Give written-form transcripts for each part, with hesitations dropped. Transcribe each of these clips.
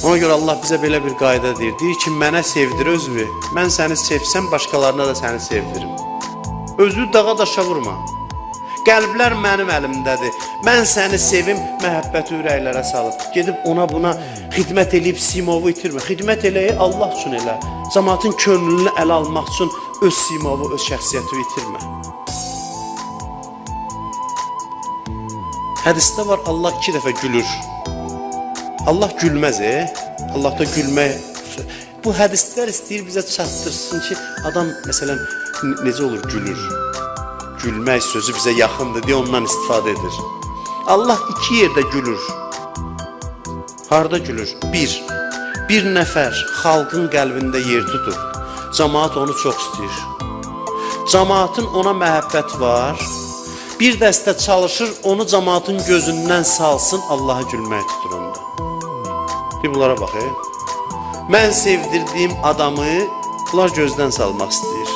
Ona görə Allah bizə belə bir qayda deyir. Deyir ki, mənə sevdir özünü. Mən səni sevsəm, başqalarına da səni sevdirim. Özünü dağa daşa vurma. Qəlblər mənim əlimdədir. Mən səni sevim, məhəbbəti ürəklərə salıb. Gedib ona buna xidmət eləyib simovu itirmə. Xidmət eləyi Allah üçün elə. Cəmaatın könlünü ələ almaq üçün öz simovu, öz şəxsiyyəti itirmə. Hədisdə var, Allah 2 dəfə gülür. Allah gülməz, Allahda gülmək. Bu hədislər istəyir bizə çatdırsın ki, adam məsələn necə olur gülür. Gülmək sözü bizə yaxındır deyə ondan istifadə edir. Allah 2 yerdə gülür. Harda gülür? Bir nəfər xalqın qəlbində yer tutur. Cəmaat onu çox istəyir. Cəmaatın ona məhəbbət var. Bir dəstə çalışır, onu cəmaatın gözündən salsın, Allaha gülmək tutur onda. Bir bunlara bax, mən sevdirdiyim adamı bunlar gözdən salmaq istəyir.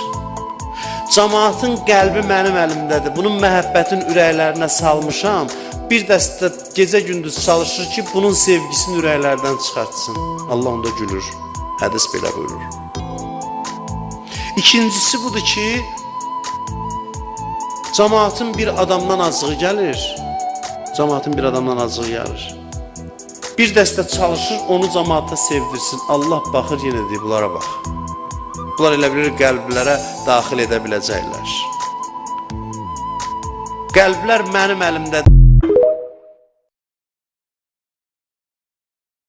Cəmaatın qəlbi mənim əlimdədir. Bunun məhəbbətin ürəklərinə salmışam. Bir dəstə gecə gündüz çalışır ki, bunun sevgisini ürəklərdən çıxartsın. Allah onda gülür. Hədis belə buyurur. İkincisi budur ki, cəmaatın bir adamdan azığı gəlir. Cəmaatın bir adamdan azığı gəlir. Bir dəstə çalışır, onu cəmaata sevdirsin. Allah baxır, yenə deyir, bunlara bax. Bunlar elə bilir qəlblərə daxil edə biləcəklər. Qəlblər mənim əlimdədir.